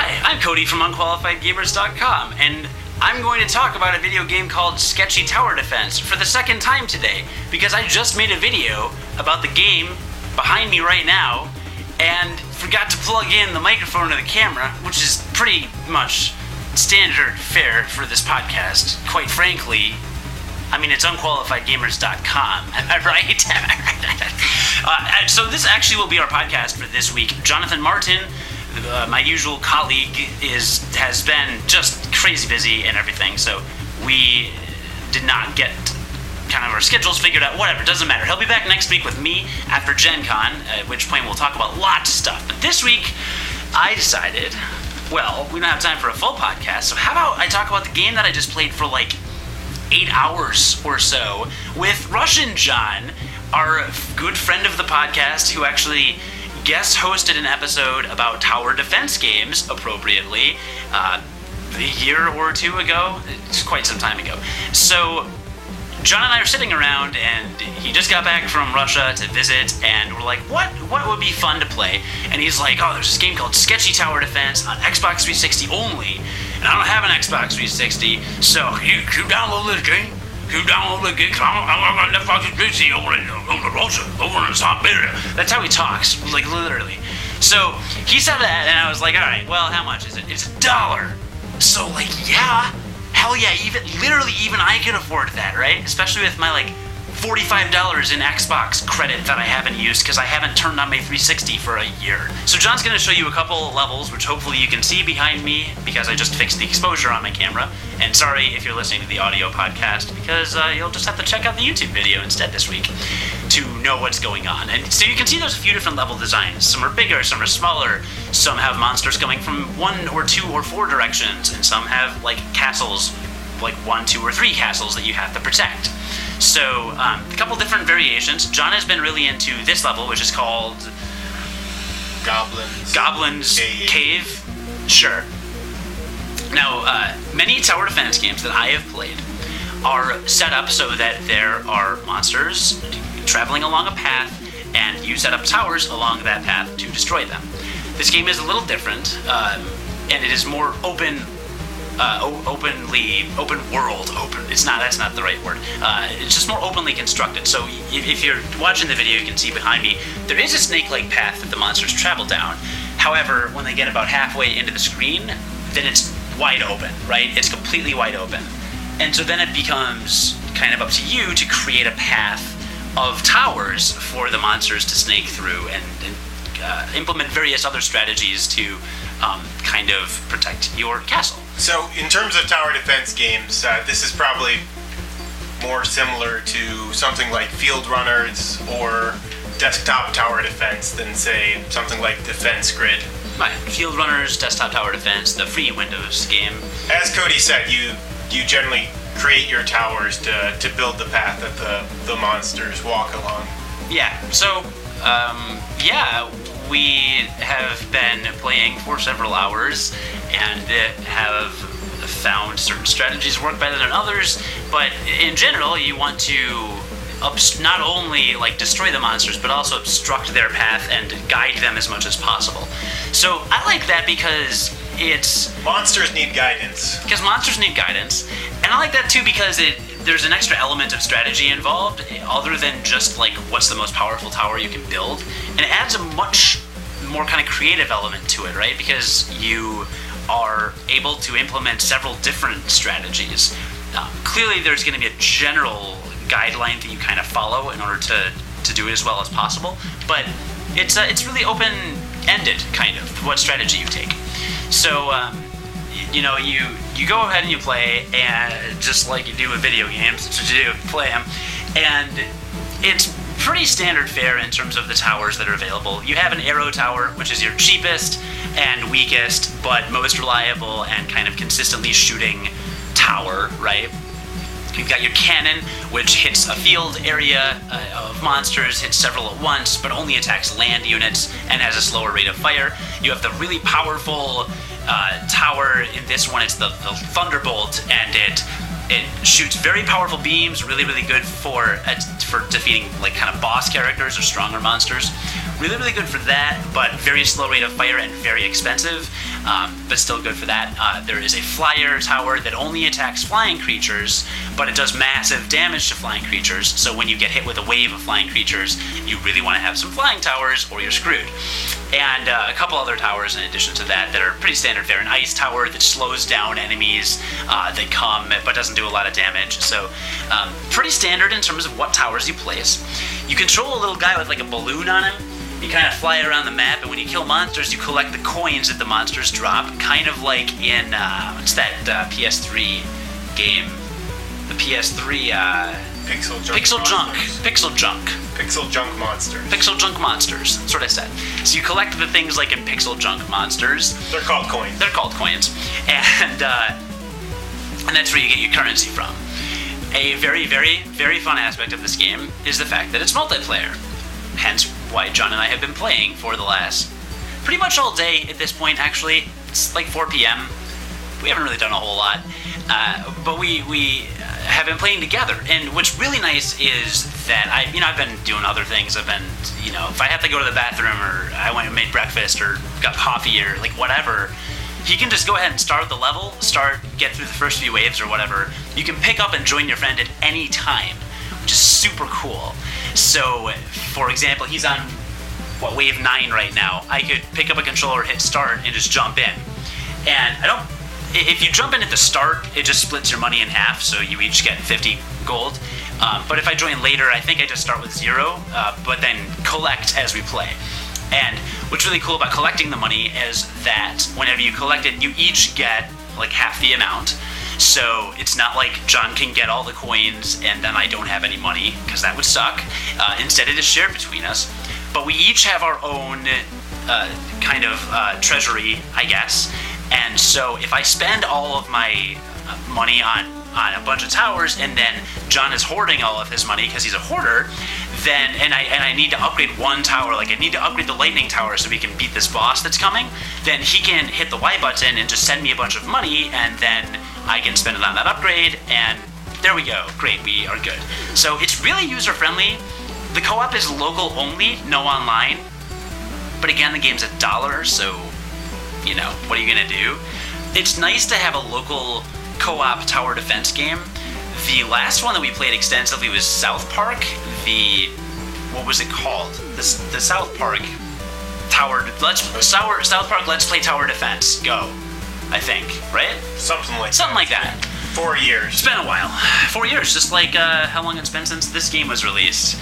Hi, I'm Cody from UnqualifiedGamers.com, and I'm going to talk about a video game called Sketchy Tower Defense for the second time today, because I just made a video about the game behind me right now, and forgot to plug in the microphone to the camera, which is pretty much standard fare for this podcast, quite frankly. I mean, it's UnqualifiedGamers.com, am I right? So this actually will be our podcast for this week. Jonathan Martin, my usual colleague, has been just crazy busy and everything, so we did not get kind of our schedules figured out. Whatever, doesn't matter. He'll be back next week with me after Gen Con, at which point we'll talk about lots of stuff. But this week, I decided, well, we don't have time for a full podcast, so how about I talk about the game that I just played for like 8 hours or so with Russian John, our good friend of the podcast, who actually guest hosted an episode about tower defense games, appropriately, a year or two ago. It's quite some time ago. So John and I are sitting around, and he just got back from Russia to visit, and we're like, what would be fun to play? And he's like, oh, there's this game called Sketchy Tower Defense on Xbox 360 only, and I don't have an Xbox 360, so you download this game? You download the game? I'm on Xbox 360 over in Russia, over in Siberia. That's how he talks, like literally. So he said that, and I was like, all right, well, how much is it? It's $1. So like, yeah. Hell yeah, even I can afford that, right? Especially with my like $45 in Xbox credit that I haven't used because I haven't turned on my 360 for a year. So John's going to show you a couple levels, which hopefully you can see behind me because I just fixed the exposure on my camera. And sorry if you're listening to the audio podcast, because you'll just have to check out the YouTube video instead this week to know what's going on. And so you can see there's a few different level designs. Some are bigger, some are smaller, some have monsters coming from 1 or 2 or 4 directions, and some have like castles, like 1, 2, or 3 castles that you have to protect. So a couple different variations. John has been really into this level, which is called Goblin's Cave. Sure. Now, many tower defense games that I have played are set up so that there are monsters traveling along a path, and you set up towers along that path to destroy them. This game is a little different, and it is more open world. That's not the right word. It's just more openly constructed. So if you're watching the video, you can see behind me, there is a snake-like path that the monsters travel down. However, when they get about halfway into the screen, then it's wide open, right? It's completely wide open. And so then it becomes kind of up to you to create a path of towers for the monsters to snake through and implement various other strategies to kind of protect your castle. So, in terms of tower defense games, this is probably more similar to something like Field Runners or Desktop Tower Defense than, say, something like Defense Grid. Right. Field Runners, Desktop Tower Defense, the free Windows game. As Cody said, you generally create your towers to build the path that the monsters walk along. Yeah. So, we have been playing for several hours and have found certain strategies work better than others, but in general, you want to not only like destroy the monsters, but also obstruct their path and guide them as much as possible. So I like that because monsters need guidance. Because monsters need guidance, and I like that too because there's an extra element of strategy involved, other than just like what's the most powerful tower you can build, and it adds a much more kind of creative element to it, right? Because you are able to implement several different strategies. Clearly, there's going to be a general guideline that you kind of follow in order to do it as well as possible, but it's really open-ended, kind of, what strategy you take. So, you go ahead and you play, and just like you do with video games, play them, and it's pretty standard fare in terms of the towers that are available. You have an arrow tower, which is your cheapest and weakest, but most reliable and kind of consistently shooting tower, right? You've got your cannon, which hits a field area of monsters, hits several at once, but only attacks land units and has a slower rate of fire. You have the really powerful tower. In this one, it's the Thunderbolt, and it shoots very powerful beams, really, really good for defeating like kind of boss characters or stronger monsters. Really, really good for that, but very slow rate of fire and very expensive. but still good for that. There is a flyer tower that only attacks flying creatures, but it does massive damage to flying creatures, so when you get hit with a wave of flying creatures, you really want to have some flying towers or you're screwed. And a couple other towers in addition to that are pretty standard fare. An ice tower that slows down enemies that come but doesn't do a lot of damage. So pretty standard in terms of what towers you place. You control a little guy with like a balloon on him. You kind of fly around the map, and when you kill monsters, you collect the coins that the monsters drop, kind of like in, what's that PS3 game? The PS3, Pixel Junk Monsters. Pixel Junk Monsters, that's what I said. So you collect the things like in Pixel Junk Monsters. They're called coins. And that's where you get your currency from. A very, very, very fun aspect of this game is the fact that it's multiplayer. Hence why John and I have been playing for the last pretty much all day at this point, actually. It's like 4 p.m. We haven't really done a whole lot. But we have been playing together. And what's really nice is that I've been doing other things. I've been, if I have to go to the bathroom or I went and made breakfast or got coffee or like whatever, he can just go ahead and start the level, get through the first few waves or whatever. You can pick up and join your friend at any time, which is super cool. So, for example, he's on, wave 9 right now. I could pick up a controller, hit start, and just jump in. And if you jump in at the start, it just splits your money in half, so you each get 50 gold. But if I join later, I think I just start with 0, but then collect as we play. And what's really cool about collecting the money is that whenever you collect it, you each get like half the amount. So it's not like John can get all the coins and then I don't have any money, because that would suck. Instead, it is shared between us. But we each have our own kind of treasury, I guess. And so if I spend all of my money on a bunch of towers, and then John is hoarding all of his money because he's a hoarder, then and I need to upgrade one tower, like I need to upgrade the lightning tower so we can beat this boss that's coming, then he can hit the Y button and just send me a bunch of money, and then I can spend it on that upgrade, and there we go. Great, we are good. So it's really user-friendly. The co-op is local only, no online. But again, the game's $1, so, what are you gonna do? It's nice to have a local co-op tower defense game. The last one that we played extensively was South Park. What was it called? The South Park South Park Let's Play Tower Defense. Go. I think, right? Something like that. 4 years. It's been a while. 4 years, just like how long it's been since this game was released.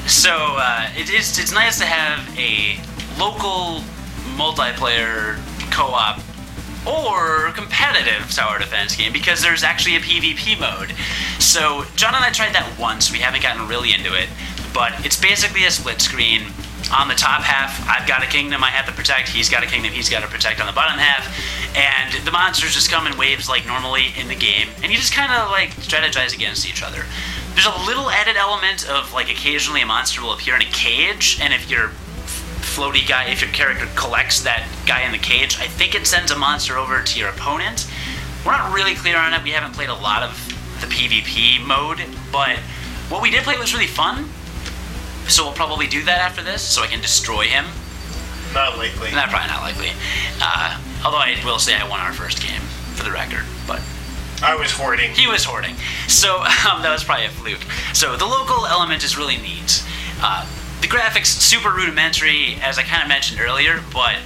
It's nice to have a local multiplayer co-op or competitive tower defense game, because there's actually a PvP mode. So John and I tried that once. We haven't gotten really into it, but it's basically a split screen. On the top half, I've got a kingdom I have to protect, he's got a kingdom he's got to protect on the bottom half, and the monsters just come in waves like normally in the game, and you just kind of like strategize against each other. There's a little added element of like occasionally a monster will appear in a cage, and if your floaty guy, if your character collects that guy in the cage, I think it sends a monster over to your opponent. We're not really clear on it. We haven't played a lot of the PvP mode, but what we did play was really fun. So we'll probably do that after this, so I can destroy him. Not likely. Probably not likely. Although I will say I won our first game, for the record, but... I was hoarding. He was hoarding. So that was probably a fluke. So the local element is really neat. The graphics, super rudimentary, as I kind of mentioned earlier, but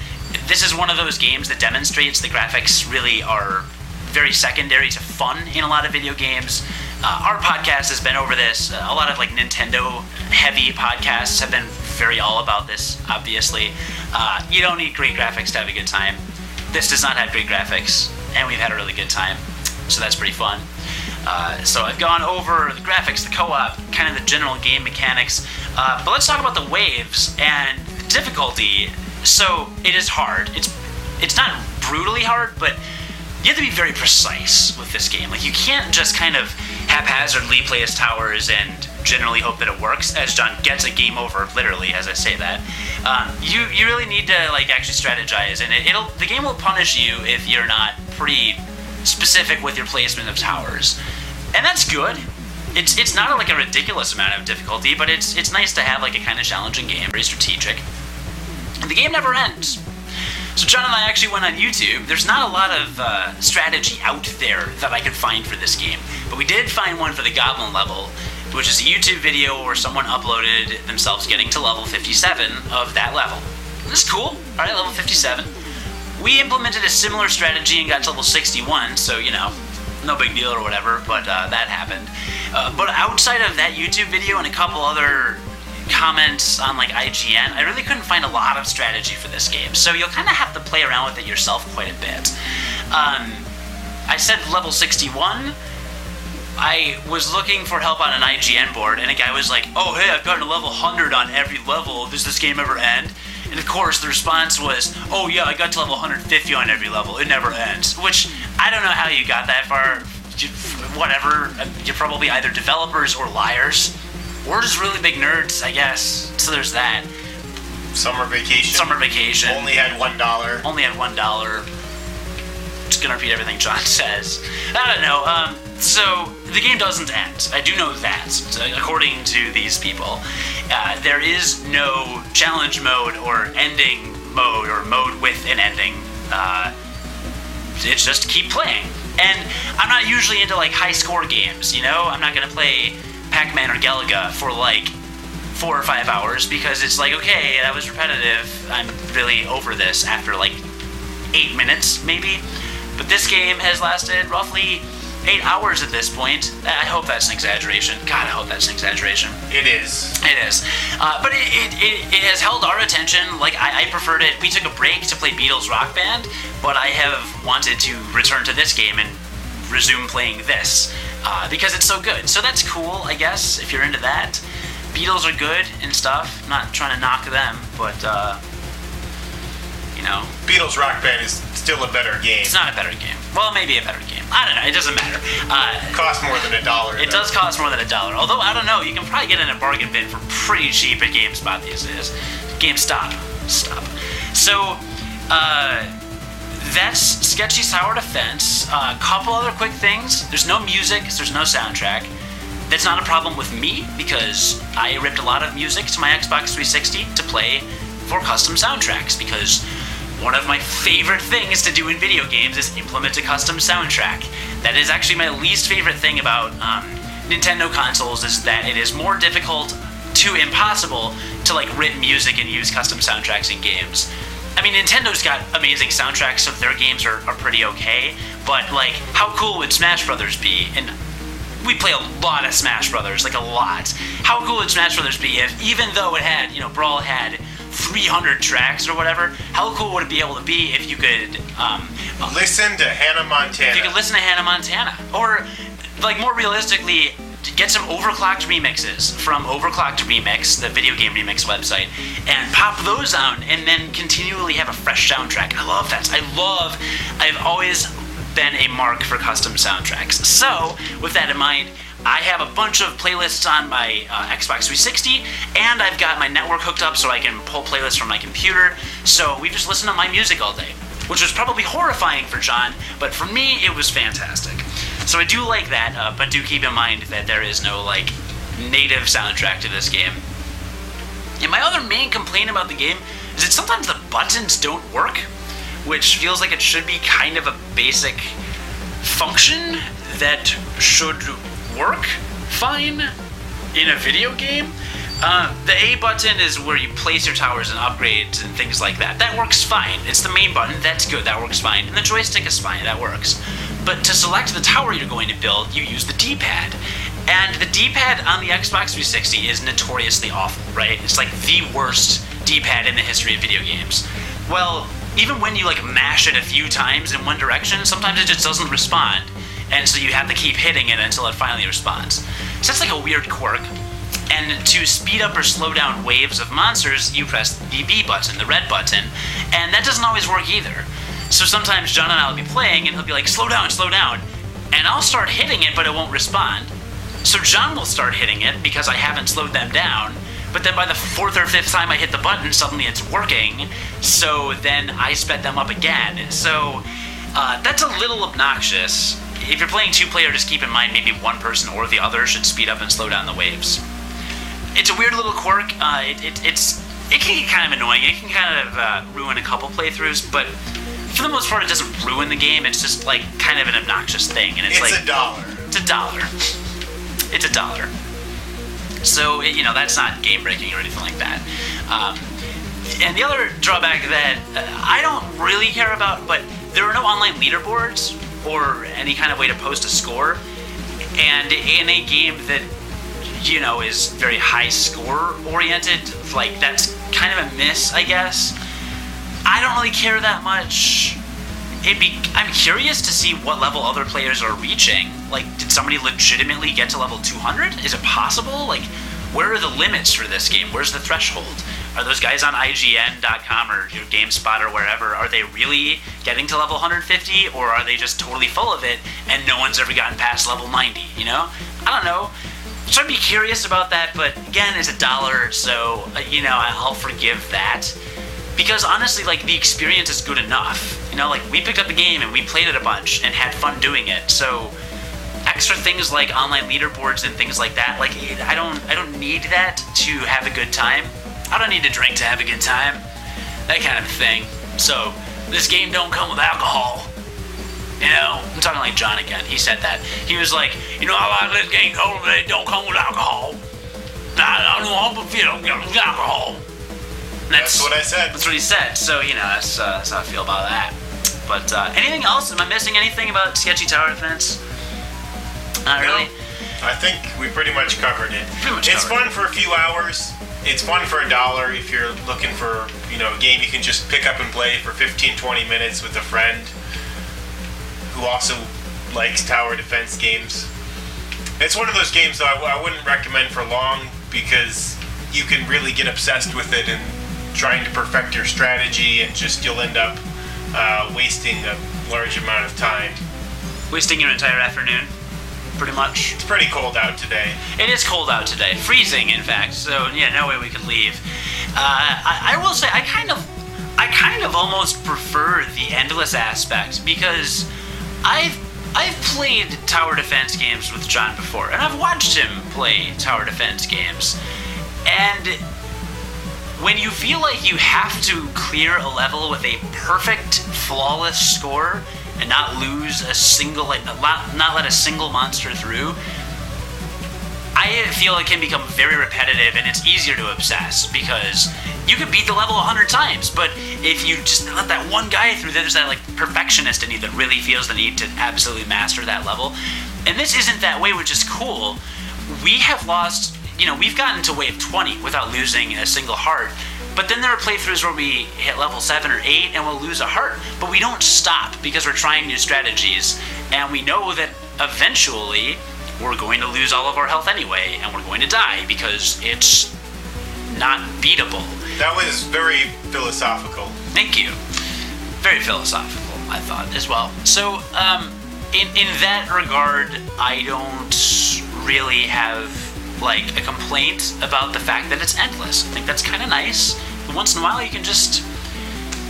this is one of those games that demonstrates the graphics really are very secondary to fun in a lot of video games. Our podcast has been over this. A lot of like Nintendo-heavy podcasts have been very all about this, obviously. You don't need great graphics to have a good time. This does not have great graphics, and we've had a really good time, so that's pretty fun. So I've gone over the graphics, the co-op, kind of the general game mechanics, but let's talk about the waves and the difficulty. So it is hard. It's not brutally hard, but you have to be very precise with this game. Like, you can't just kind of haphazardly place towers and generally hope that it works, as John gets a game over, literally, as I say that. You really need to like actually strategize, and the game will punish you if you're not pretty specific with your placement of towers, and that's good. It's not like a ridiculous amount of difficulty, but it's nice to have like a kind of challenging game, very strategic. And the game never ends. So John and I actually went on YouTube. There's not a lot of strategy out there that I could find for this game, but we did find one for the Goblin level, which is a YouTube video where someone uploaded themselves getting to level 57 of that level. This is cool. Alright, level 57. We implemented a similar strategy and got to level 61, so, you know, no big deal or whatever, but that happened. But outside of that YouTube video and a couple other comments on like IGN, I really couldn't find a lot of strategy for this game, so you'll kind of have to play around with it yourself quite a bit. I said level 61. I was looking for help on an IGN board, and a guy was like, oh hey, I've gotten a level 100 on every level, does this game ever end? And of course the response was, oh yeah, I got to level 150 on every level, it never ends. Which, I don't know how you got that far, whatever, you're probably either developers or liars. We're just really big nerds, I guess. So there's that. Summer vacation. Only had $1. Only had $1. Just gonna repeat everything John says. I don't know. So the game doesn't end. I do know that, according to these people. There is no challenge mode or ending mode or mode with an ending. It's just keep playing. And I'm not usually into like high score games, you know? I'm not gonna play Pac-Man or Galaga for like 4 or 5 hours because it's like, okay, that was repetitive. I'm really over this after like 8 minutes, maybe. But this game has lasted roughly 8 hours at this point. I hope that's an exaggeration. God, I hope that's an exaggeration. It is. It is. But it has held our attention. Like, I preferred it. We took a break to play Beatles Rock Band, but I have wanted to return to this game and resume playing this. Because it's so good. So that's cool, I guess, if you're into that. Beatles are good and stuff. I'm not trying to knock them, but, you know. Beatles Rock Band is still a better game. It's not a better game. Well, maybe a better game. I don't know. It doesn't matter. It costs more than $1. It does cost more than $1. Although, I don't know. You can probably get it in a bargain bin for pretty cheap at GameSpot these days. GameStop. Stop. So, that's Sketchy Tower Defense. A couple other quick things. There's no music, there's no soundtrack. That's not a problem with me, because I ripped a lot of music to my Xbox 360 to play for custom soundtracks, because one of my favorite things to do in video games is implement a custom soundtrack. That is actually my least favorite thing about Nintendo consoles, is that it is more difficult to impossible to like rip music and use custom soundtracks in games. I mean, Nintendo's got amazing soundtracks, so their games are pretty okay, but, like, how cool would Smash Brothers be? And we play a lot of Smash Brothers, like, a lot. How cool would Smash Brothers be if, even though it had, you know, Brawl had 300 tracks or whatever, how cool would it be able to be if you could, listen to Hannah Montana. If you could listen to Hannah Montana. Or, like, more realistically, get some overclocked remixes from Overclocked Remix, the video game remix website, and pop those on, and then continually have a fresh soundtrack. I love that. I've always been a mark for custom soundtracks. So, with that in mind, I have a bunch of playlists on my Xbox 360, and I've got my network hooked up so I can pull playlists from my computer, so we just listen to my music all day, which was probably horrifying for John, but for me, it was fantastic. So I do like that, but do keep in mind that there is no, like, native soundtrack to this game. And my other main complaint about the game is that sometimes the buttons don't work, which feels like it should be kind of a basic function that should work fine in a video game. The A button is where you place your towers and upgrades and things like that. That works fine. It's the main button. That's good. That works fine. And the joystick is fine. That works. But to select the tower you're going to build, you use the D-pad. And the D-pad on the Xbox 360 is notoriously awful, right? It's like the worst D-pad in the history of video games. Well, even when you like mash it a few times in one direction, sometimes it just doesn't respond. And so you have to keep hitting it until it finally responds. So that's like a weird quirk. And to speed up or slow down waves of monsters, you press the B button, the red button, and that doesn't always work either. So sometimes John and I will be playing, and he'll be like, slow down, and I'll start hitting it, but it won't respond. So John will start hitting it, because I haven't slowed them down, but then by the 4th or 5th time I hit the button, suddenly it's working, so then I sped them up again. So that's a little obnoxious. If you're playing 2-player, just keep in mind maybe one person or the other should speed up and slow down the waves. It's a weird little quirk. It's it can get kind of annoying. It can kind of ruin a couple playthroughs, but for the most part, it doesn't ruin the game. It's just like kind of an obnoxious thing, and it's like $1. It's $1. It's $1. So that's not game breaking or anything like that. And the other drawback that I don't really care about, but there are no online leaderboards or any kind of way to post a score. And in a game that, is very high score oriented, like that's kind of a miss, I guess. I don't really care that much. I'm curious to see what level other players are reaching. Like, did somebody legitimately get to level 200? Is it possible? Like, where are the limits for this game? Where's the threshold? Are those guys on IGN.com or your GameSpot or wherever, are they really getting to level 150, or are they just totally full of it and no one's ever gotten past level 90, I don't know. So I'd be curious about that, but again, it's $1, so, I'll forgive that. Because honestly, like, the experience is good enough. Like, we picked up the game and we played it a bunch and had fun doing it, so extra things like online leaderboards and things like that, like, I don't need that to have a good time. I don't need to drink to have a good time. That kind of thing. So, this game don't come with alcohol. I'm talking like John again. He said that. He was like, I like this game cold, but it don't come with alcohol. I don't want to feel with alcohol. That's what I said. That's what he said. So, that's how I feel about that. But anything else? Am I missing anything about Sketchy Tower Defense? Not really. I think we pretty much covered it. It's fun for a few hours. It's fun for $1 if you're looking for, a game you can just pick up and play for 15-20 minutes with a friend who also likes tower defense games. It's one of those games though I wouldn't recommend for long, because you can really get obsessed with it and trying to perfect your strategy, and just you'll end up wasting a large amount of time. Wasting your entire afternoon, pretty much. It's pretty cold out today. It is cold out today. Freezing, in fact. So, no way we could leave. I will say, I kind of almost prefer the endless aspect, because I've played tower defense games with John before, and I've watched him play tower defense games. And when you feel like you have to clear a level with a perfect, flawless score and not lose a single, not let a single monster through, I feel it can become very repetitive, and it's easier to obsess, because you could beat the level 100 times, but if you just let that one guy through, there's that perfectionist in you that really feels the need to absolutely master that level. And this isn't that way, which is cool. We have lost, we've gotten to wave 20 without losing a single heart, but then there are playthroughs where we hit level 7 or 8 and we'll lose a heart, but we don't stop because we're trying new strategies, and we know that eventually we're going to lose all of our health anyway, and we're going to die because it's not beatable. That was very philosophical. Thank you. Very philosophical, I thought, as well. So, in that regard, I don't really have, a complaint about the fact that it's endless. I think that's kind of nice. But once in a while, you can just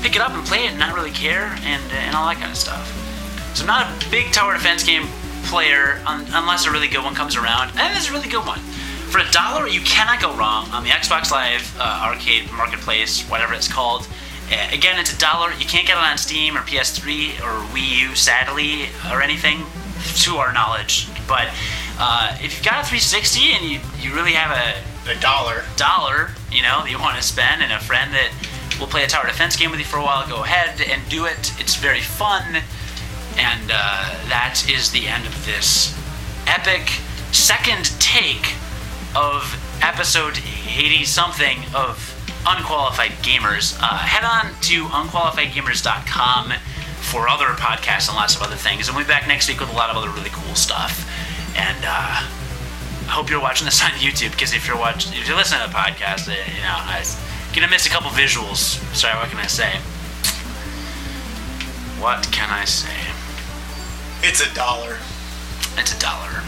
pick it up and play it and not really care, and all that kind of stuff. So I'm not a big tower defense game player unless a really good one comes around, and this is a really good one. For $1, you cannot go wrong on the Xbox Live Arcade Marketplace, whatever it's called. Again, it's $1. You can't get it on Steam or PS3 or Wii U, sadly, or anything, to our knowledge. But if you've got a 360 and you really have a $1, that you want to spend, and a friend that will play a tower defense game with you for a while, go ahead and do it. It's very fun. And that is the end of this epic second take of episode 80-something of Unqualified Gamers. Head on to unqualifiedgamers.com for other podcasts and lots of other things. And we'll be back next week with a lot of other really cool stuff. And I hope you're watching this on YouTube, because if you're listening to the podcast, I'm gonna miss a couple visuals. Sorry, what can I say? What can I say? It's $1. It's $1.